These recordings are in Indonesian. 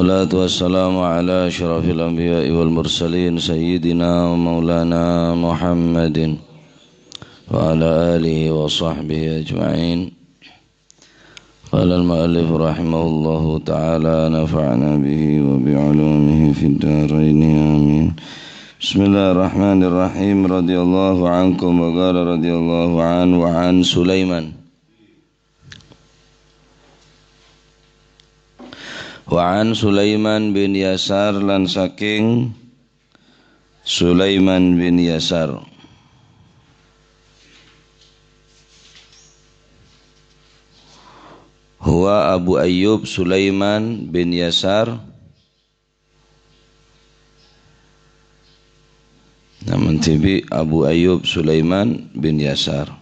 Wassalatu wassalamu ala asyrafil anbiya'i wal mursalin sayyidina wa maulana Muhammadin wa ala alihi wa sahbihi ajma'in. Qala al-mu'allif rahimahullahu ta'ala nafa'na bihi wa bi'ulumihi fid dharain amin. Bismillahirrahmanirrahim. Radhiyallahu ankum wa qala radhiyallahu an wa an Sulaiman wa an Sulaiman bin Yasar lan saking Sulaiman bin Yasar huwa Abu Ayyub Sulaiman bin Yasar namun tibi Abu Ayyub Sulaiman bin Yasar.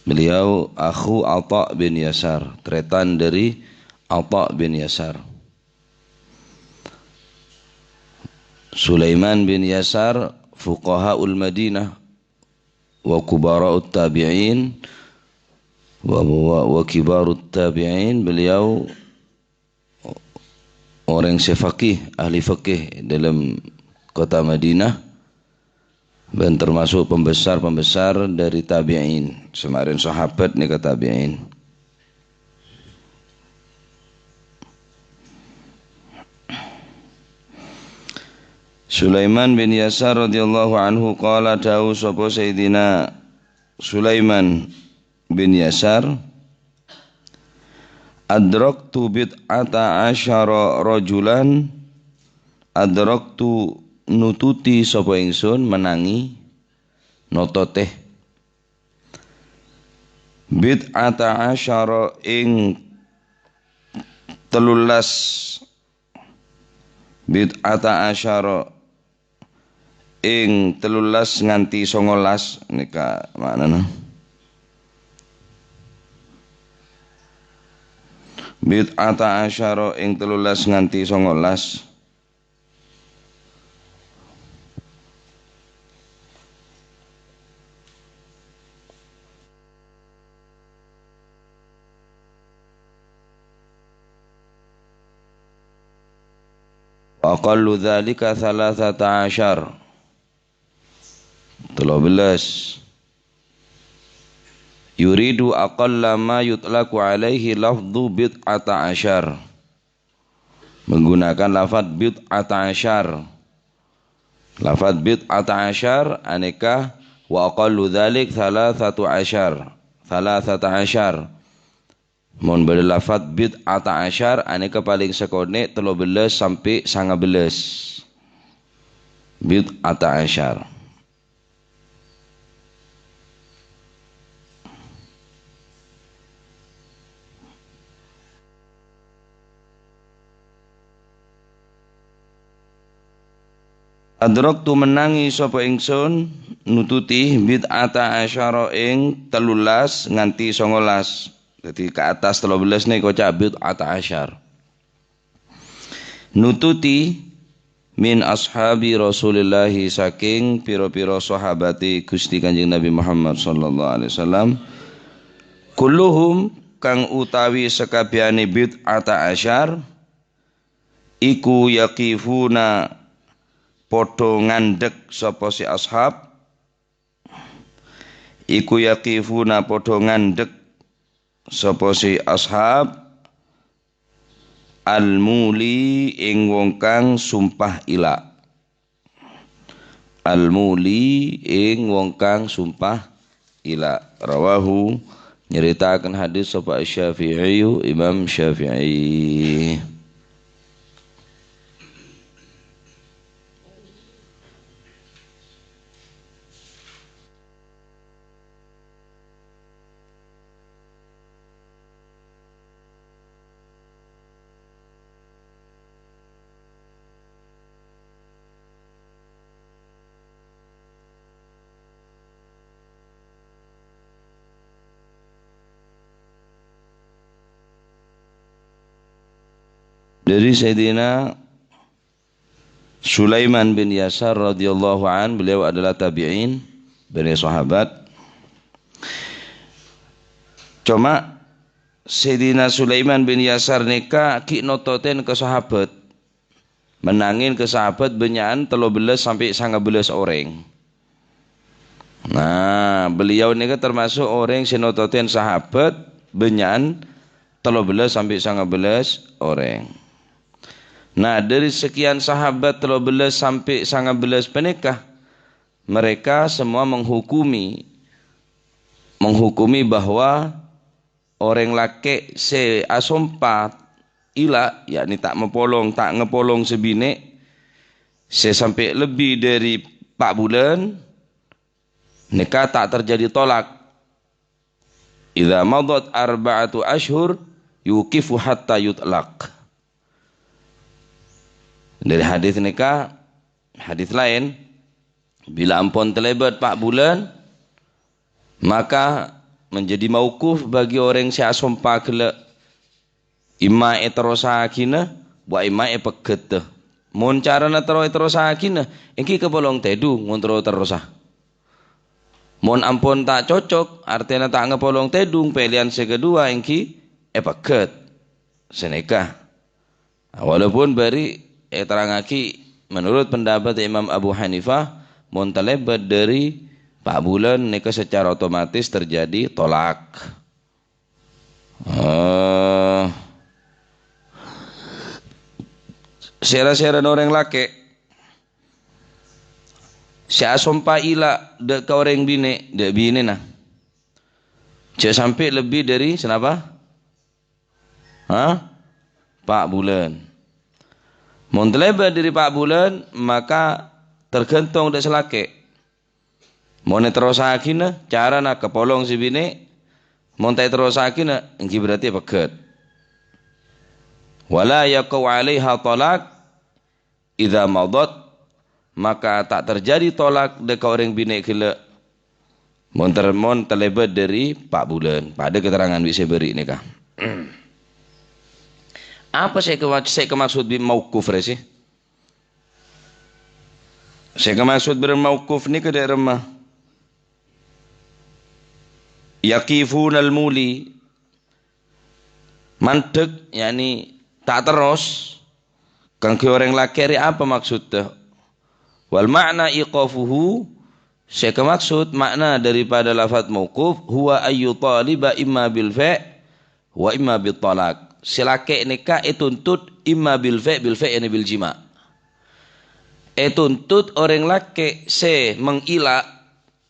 Beliau akhu Atha bin Yasar, tretan dari Atha bin Yasar. Sulaiman bin Yasar fuqaha'ul Madinah wa kubara'ut tabi'in wa kibarut tabi'in. Beliau orang sefaqih, ahli fikih dalam kota Madinah dan termasuk pembesar-pembesar dari tabi'in. Semarin sahabat ni ke tabi'in. Sulaiman bin Yasar radhiyallahu anhu qala dawu sapa Sayyidina Sulaiman bin Yasar, adraktu bid'ata asyara rajulan, adraktu nututi sapa ingsun menangi nototeh bid'ata asyara ing 13 bid'ata asyara ing 13 nganti 19 nika maknane bid'ata asyara ing 13 nganti 19 aqallu dzalika 13 yuridu aqalla ma yutlaqu alaihi lafdhu bid'ata asyar, menggunakan lafaz bid'ata asyar. Lafaz bid'ata asyar aneka wa aqallu dzalik 13 mun pada lafaz bid'ata asyar aneka paling sekone 13 sampai 19 bid'ata asyar. Adraktu menangi sapa ingsun nututi bid'ata asyara ing 13 nganti 19. Jadi ke atas 13 ni kocak bid'ata asyar. Nututi min ashabi Rasulillah saking piro-piro sahabati Gusti Kanjeng Nabi Muhammad sallallahu alaihi wasallam, kulluhum kang utawi sekabehane bid'ata asyar iku yaqifuna podo ngandek sapa si ashab, iku yaqifuna podo ngandek sapa si ashab al-muli ing wong kang sumpah ila, al-muli ing wong kang sumpah ila. Rawahu nyeritakan hadis sapa Syafi'i, Imam Syafi'i. Dari Sayyidina Sulaiman bin Yasar radhiyallahu an, beliau adalah tabi'in dari sahabat. Cuma Sayyidina Sulaiman bin Yasar nika ki nototen ke sahabat. Menangin ke sahabat benyaan 13 sampai 19 orang. Nah, beliau nika termasuk orang yang nototen sahabat benyaan 13 sampai 19 orang. Nah, dari sekian sahabat 13 sampai 19 penikah, mereka semua menghukumi bahwa orang laki se asompa ila, yakni tak ngepolong sebine se sampai lebih dari 4 bulan, nikah tak terjadi tolak. Idza madat 4 ashhur yuqifu hatta yutlaq. Dari hadis nikah, hadis lain, bila ampun terlebat 4 bulan, maka menjadi mauquf bagi orang yang asompa kele ima eterosakina wa ima epeket. Mun carana terosakina engki kepolong tedu ngontro terosah. Mun ampun tak cocok artinya tak ngepolong tedung pilihan kedua engki epeket seneka. Walaupun bari terangaki menurut pendapat Imam Abu Hanifah mun terlebat dari 4 bulan nikah secara otomatis terjadi tolak. Sera-sera orang laki si asompa ila dek ka orang bine dek bine nah. Cek sampai lebih dari senapa? 4 bulan. Mun terlebat dari 4 bulan maka tergantung dek selake. Mun terosakina cara nak kepolong si bine, mun terosakina engki berarti peget. Wala yaqau 'alaiha talaq idza madat, maka tak terjadi tolak dekat orang bini kila mun terlebat dari 4 bulan. Pada keterangan bisa beri nikah. Apa saya kemaksud mauquf sih? Saya kemaksud bermauquf ni ke daerah remah. Yaqifun al-muli mantek, yakni tak terus kang ke orang laki apa maksudnya? Wal makna iqafuhu, saya kemaksud makna daripada lafaz mauquf huwa ayyu taliba imma bil fa' wa imma bil talaq. Silake nikah tuntut imma bil fa' yani bil jima'. Tuntut orang laki se mengila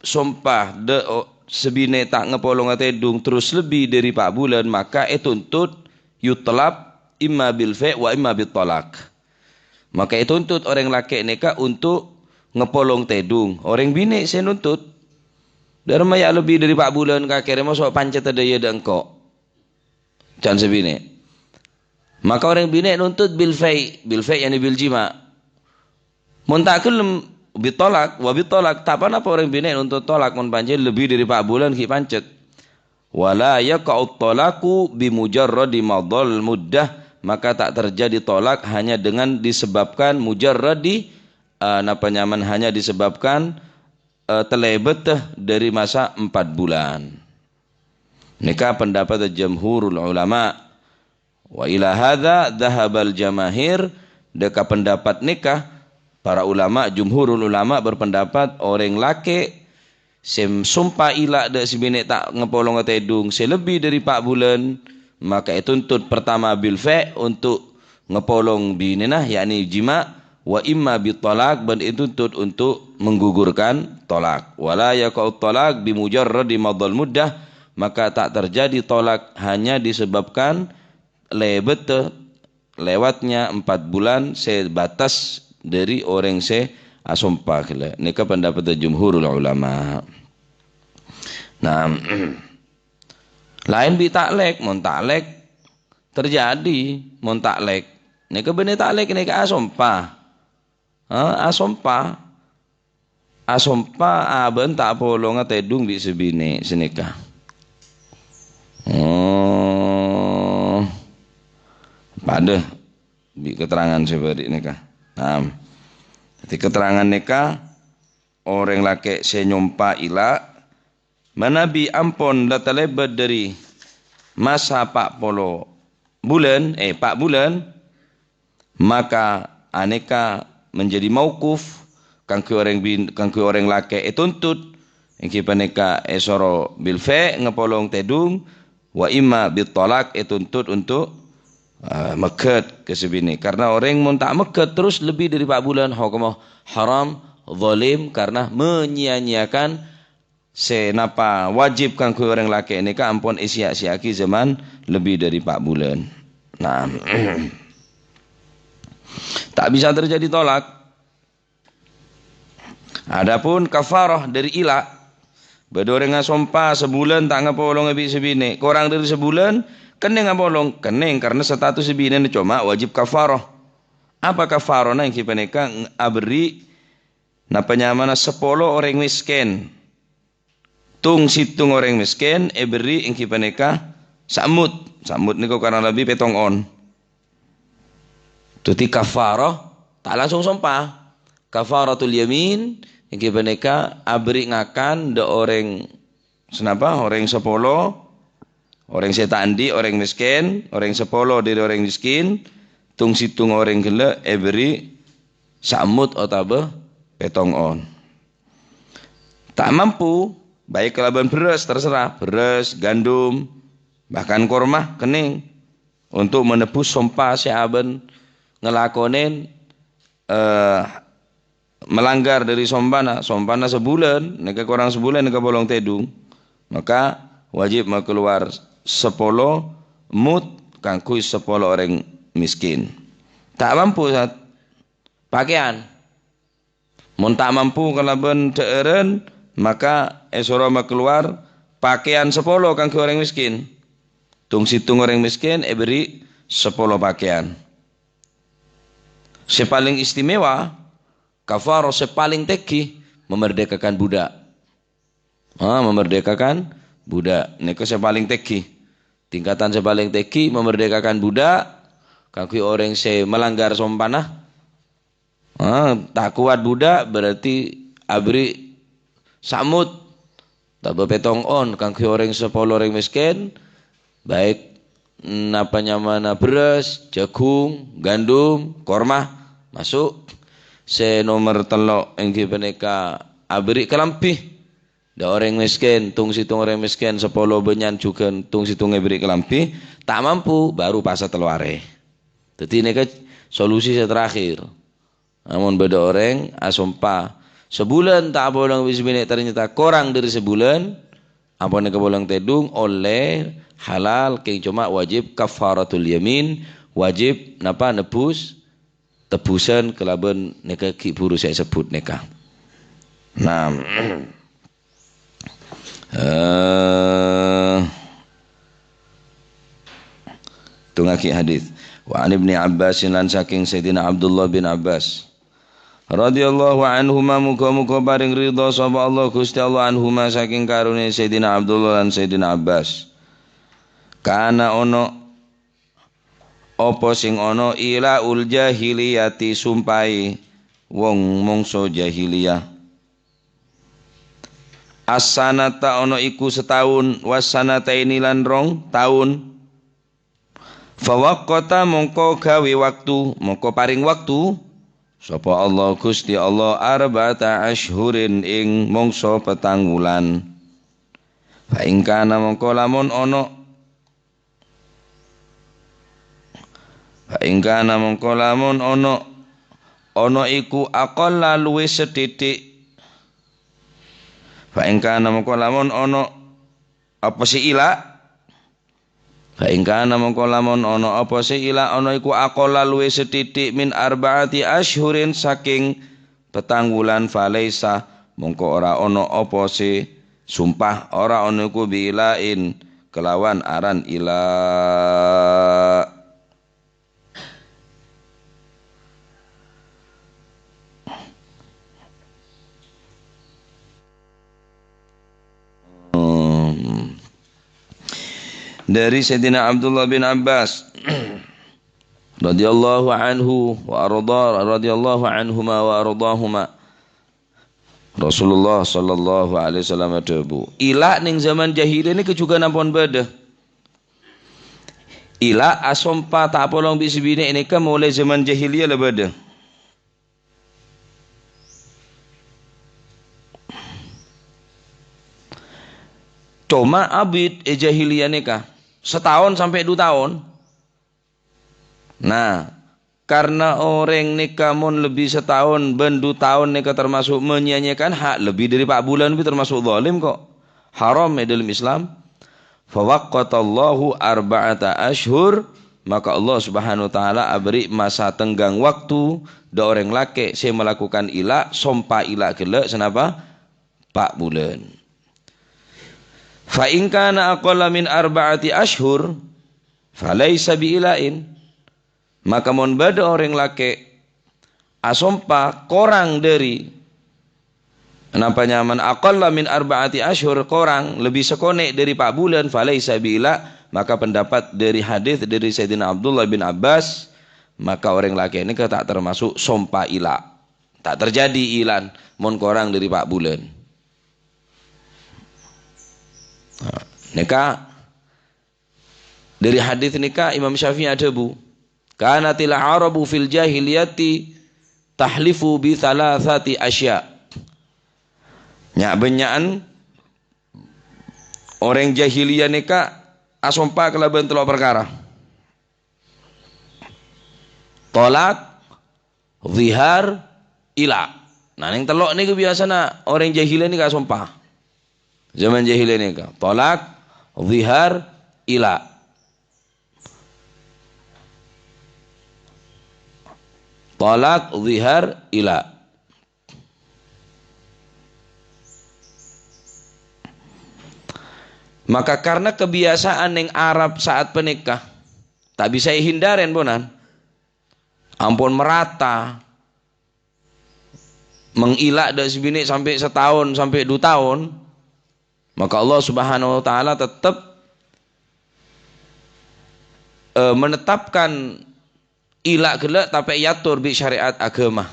sumpah de sebine tak ngepolong atedung terus lebih dari 4 bulan, maka tuntut yutlab imma bil fa' wa imma bil talaq. Maka tuntut orang laki nikah untuk ngepolong tedung. Orang bini saya nuntut. Darma ya lebih dari 4 bulan kakek masuk pancet ada ya dengkok. Jangan sebini. Maka orang bini nuntut bil fa' yani bil jima'. Muntakil bitolak wa bitolak tapan apa orang bini nuntut tolak mun pancet lebih dari 4 bulan ki pancet. Wala yaqa'ut talaqu bi mujarradi madal muddah, maka tak terjadi tolak hanya dengan disebabkan mujarradi hanya disebabkan terlebet dari masa 4 bulan. Nikah pendapat jamhurul ulama. Wa ila hadza dhahabal jamahir, deka pendapat nikah para ulama jumhurul ulama berpendapat orang laki sem sumpah ila de si bini tak ngepolong tedung selebih dari 4 bulan, maka tuntut pertama bil fa' untuk ngepolong bini nah yakni jima', wa imma bitolak dan tuntut untuk menggugurkan tolak. Wala yaqa'ut talaq bi mujarradi madal muddah, maka tak terjadi tolak hanya disebabkan lewatnya 4 bulan sebatas dari orang se asumpah. Nikah pendapat jumhurul ulama. Nah, lain bi taklek, mun taklek terjadi mun taklek. Nikah bener taklek nikah asumpah. Asompa aben tak polong tedung bi sebine senikah. Pada bi keterangan seperti nikah. Nah, jadi keterangan nikah orang laki senyompa ila manabi ampon datalebat dari masa 4 bulan, maka aneka menjadi maukuf kanggo orang laki tuntut iki paneka esoro bil fa ngepolong tedung wa imma bit talak tuntut untuk meket ke sebini. Karena orang mun tak meket terus lebih dari 4 bulan hukumah haram zalim karena menyia-nyiakan senapa wajib kanggo orang laki ini ka ampun isia-siaki zaman lebih dari 4 bulan. Nah, tak bisa terjadi tolak. Adapun kafarah dari ila, bedoreng ngasompa sebulan tak ngapolong lebih sebini, kurang dari sebulan kening ngapolong, kening karena status sebini cuma wajib kafarah. Apa kafarah na yang kipaneka abri napa nyamana 10 orang miskin. Tung situng orang miskin beri yang kipaneka samut niko karena lebih petong on. Tuti kafarah tak langsung sompah. Kafaratul yamin yang kipaneka abri ngakan de orang senapa orang 10 orang setandi orang miskin orang 10 dari orang miskin tung situng orang gele beri samut otabe petong on. Tak mampu baik kelaban beras terserah beras gandum bahkan korma kening untuk menebus sompah seaben ngelakonin melanggar dari sompana sebulan neka kurang sebulan neka bolong tedung maka wajib keluar 10 mut kangkui 10 orang miskin. Tak mampu saat pakaian mun tak mampu kalaban deeren maka esoro keluar pakaian 10 kanggo orang miskin. Tung situng orang miskin beri 10 pakaian. Sepaling istimewa kafarah sepaling teki memerdekakan budak. Memerdekakan budak. Niko sepaling teki. Tingkatan sepaling teki memerdekakan budak kanggo orang se melanggar sompana. Tak kuat budak berarti abri samut tak petong on kanggo orang 10 orang miskin baik napa nyamana beras, jagung, gandum, korma masuk. Se nomor telok engki peneka abri kelampih. Da orang miskin, tung situng orang miskin 10 benyan juga tung situng beri kelampih, tak mampu baru pasar teluare. Jadi ini kan solusi terakhir. Namun beda orang asompa sebulan tak bolong bismillah ternyata kurang dari sebulan apa nek bolong tedung oleh halal keng cuma wajib kafaratul yamin wajib napa nebus tebusan kelaban neka ki buru saya sebut neka. Nah, tungaki hadis. Wa an Ibnu Abbas lan saking Sayyidina Abdullah bin Abbas radhiyallahu anhuma muga-muga paring ridha sapa Allah Gusti Allah anhuma saking karune Sayyidina Abdullah lan Sayyidina Abbas. Kana ono apa sing ana ila ul jahiliyati sumpai wong mongso jahiliyah. As-sanata ana iku setahun was-sanataini lan 2 tahun. Fawaqqata mongko gawe waktu mongko paring waktu sapa Allah Gusti Allah arba'ata ashhurin ing mongso 4 wulan. Fa ing kana mongko lamun ana ingkana mongko lamun ana iku aqalla luwih sethithik. Fa ingkana mongko lamun ana apa si ila. Fa ingkana mongko lamun ana apa si ila ana iku aqalla luwih sethithik min arba'ati ashhurin saking 4 wulan falaisa mongko ora ana apa si sumpah ora ana iku bilain kelawan aran ila. Dari Sayyidina Abdullah bin Abbas radhiyallahu anhu wa radhiyallahu anhuma wa ardahuma Rasulullah sallallahu alaihi wasallam adabu ila ning zaman jahiliyah ini kejuga nampun beda ila asompa tak polong bisi bini ini kan mulai zaman jahiliyah lah beda. Cuma abid jahiliyah nikah setahun sampai 2 tahun. Nah, karena orang nikah mun lebih setahun ben 2 tahun nikah termasuk menyanyikan hak lebih dari 4 bulan itu termasuk zalim kok. Haram dalam Islam. Fawaqqatallahu arba'ata ashhur, maka Allah Subhanahu wa taala beri masa tenggang waktu da orang laki saya melakukan ila sompa ila gele senapa 4 bulan. Fa in kana aqalla min arba'ati ashhur falaysa biilain, maka mun bada orang laki asompa korang dari kenapa nyaman aqalla min arba'ati ashhur korang lebih sekonek dari 4 bulan falaisa biila, maka pendapat dari hadis dari Sayyidina Abdullah bin Abbas, maka orang laki ini tak termasuk sompa ila, tak terjadi ilan mun korang dari 4 bulan. Nikah dari hadis nikah Imam Syafi'i ada bu, kanatil arabu fil jahiliyati tahlifu bi thalathati asya. Nyak benyaan orang jahiliyah nikah asompa kelaban 3 perkara. Tolak, zihar, ila. Nah yang telok ni kebiasaan orang jahiliyah nikah asompa. Zaman jahiliyah nikah. Tolak, zihar, ila. Tolak, zihar, ila. Maka karena kebiasaan yang Arab saat penikah tak bisa hindarin bonan, ampun merata mengilak dari sebini sampai setahun sampai 2 tahun, maka Allah Subhanahu wa taala tetap menetapkan ilak gelak tapi yatur bi syariat agama.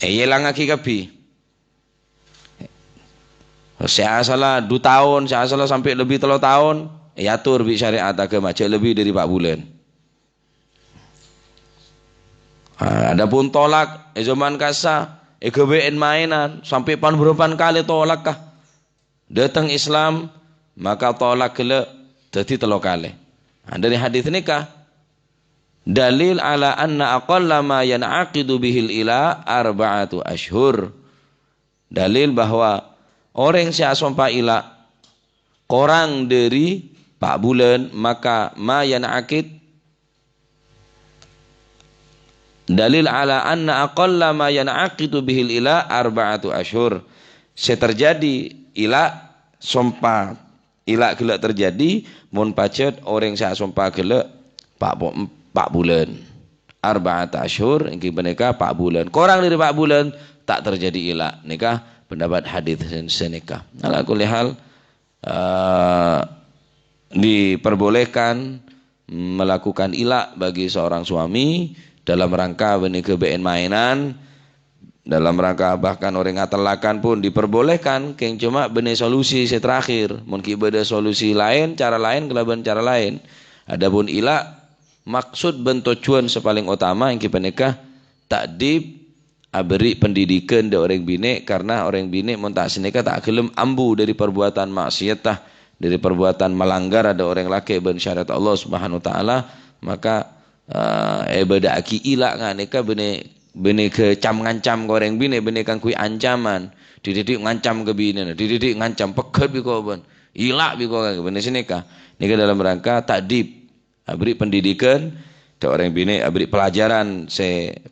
Yelang aki kabi. Saya salah 2 tahun, saya salah sampai lebih 3 tahun, atur bi syariat agama, cek lebih dari 4 bulan. Adapun tolak, zaman kasa, GBN mainan, sampai berapa kali tolak kah? Datang Islam, maka tolak gele, jadi 3 kali. Dari hadis nikah, dalil ala anna aqalla ma yan'aqidu bihil ila arba'atu ashhur. Dalil bahwa orang yang asompa ila korang dari 4 bulan, maka ma yan'aqid dalil ala anna aqalla ma yan'aqidu bihil ila arba'atu ashhur. Seterjadi ila sompa ila gelak terjadi mun pacet orang yang asompa gelak 4 bulan. Arba'atu ashhur ingin menikah 4 bulan. Korang dari 4 bulan tak terjadi ila nikah. Pendapat hadis senikah. Ala kulli hal diperbolehkan melakukan ilak bagi seorang suami dalam rangka menikah BN mainan, dalam rangka bahkan orang ngatelakan pun diperbolehkan. Keng cuma benih solusi terakhir. Mungkin beda solusi lain, cara lain, kelaban cara lain. Adapun ilak maksud bentuk tujuan sepaling utama yang kita nikah takdib beri pendidikan dari orang bini, karena orang bini mun tak senikah tak gelem ambu dari perbuatan maksiat tah, dari perbuatan melanggar ada orang laki ben syariat Allah Subhanahu wa taala, maka beda aki ila nganika bene ke cam ngancam ke orang bini, bene kan kui ancaman, dididik ngancam ke bini, dididik ngancam pekat biko ben, ila biko bene senikah. Nikah dalam rangka takdib, beri pendidikan dari orang bini, beri pelajaran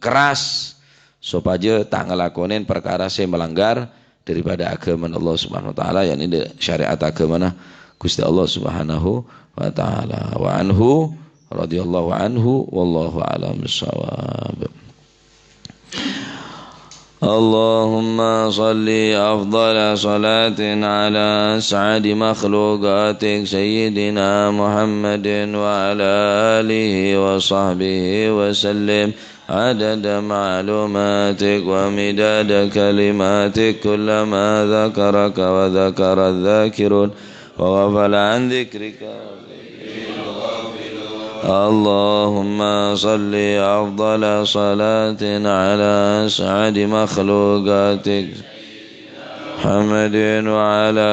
keras supaya tak ngelakonin perkara saya melanggar daripada agama Allah Subhanahu wa taala, yakni syariat agama Gusti Allah Subhanahu wa taala. Wa anhu radhiyallahu anhu wallahu a'lam bissawab. Allahumma salli afdala salatin ala as'adi makhluqatik sayyidina Muhammadin wa ala alihi wa sahbihi wa sallim عدد معلوماتك ومداد كلماتك كلما ذكرك وذكر الذاكرون وغفل عن ذكرك اللهم صل أفضل صلاة على أسعد مخلوقاتك محمد وعلى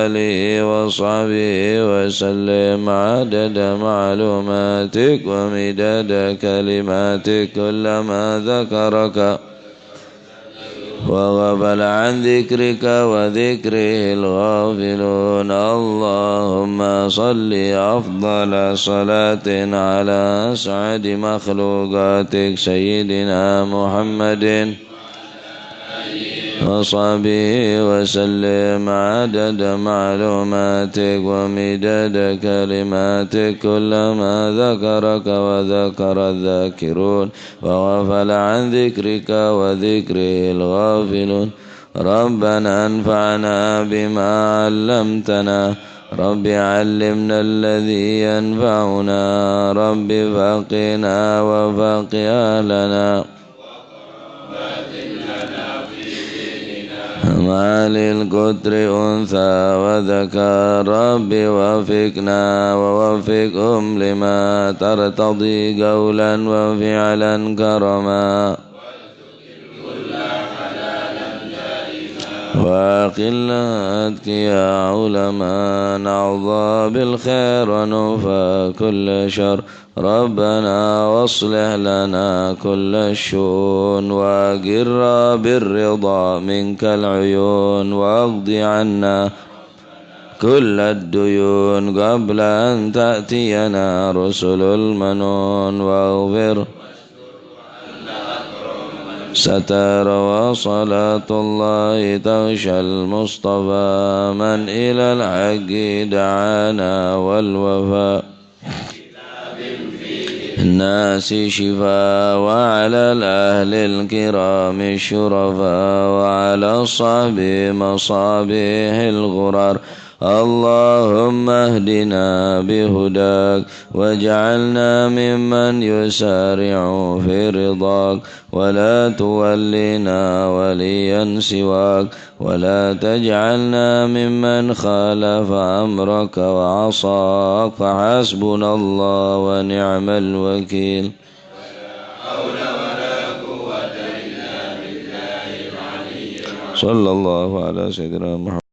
آله وصحبه وسلم عدد معلوماتك ومداد كلماتك كلما ذكرك وغفل عن ذكرك وذكره الغافلون. اللهم صل أفضل صلاة على أسعد مخلوقاتك سيدنا محمد وصحبه وسلم عدد معلوماتك ومداد كلماتك كلما ذكرك وذكر الذاكرون وغفل عن ذكرك وذكره الغافلون. ربنا انفعنا بما علمتنا رب علمنا الذي ينفعنا رب فقنا وفق أهلنا ما للكتر أنثى وذكر رب وفقنا ووفقهم لما ترتضي قولا وفعلا كرما وقلنا أتقيا علماء نعظى بالخير ونوفى كل شر. ربنا واصلح لنا كل الشؤون وأقر بالرضا منك العيون واقض عنا كل الديون قبل أن تأتينا رسل المنون واغفر ستر وصلاة الله تغشى المصطفى من إلى الحق دعانا والوفاء الناس شفاء وعلى الأهل الكرام الشرفاء وعلى الصحب مصابيح الغرار. اللهم اهدنا بهداك واجعلنا ممن يسارع في رضاك ولا تولنا وليا سواك ولا تجعلنا ممن خالف أمرك وعصاك فحسبنا الله ونعم الوكيل. صلى الله على سيدنا محمد.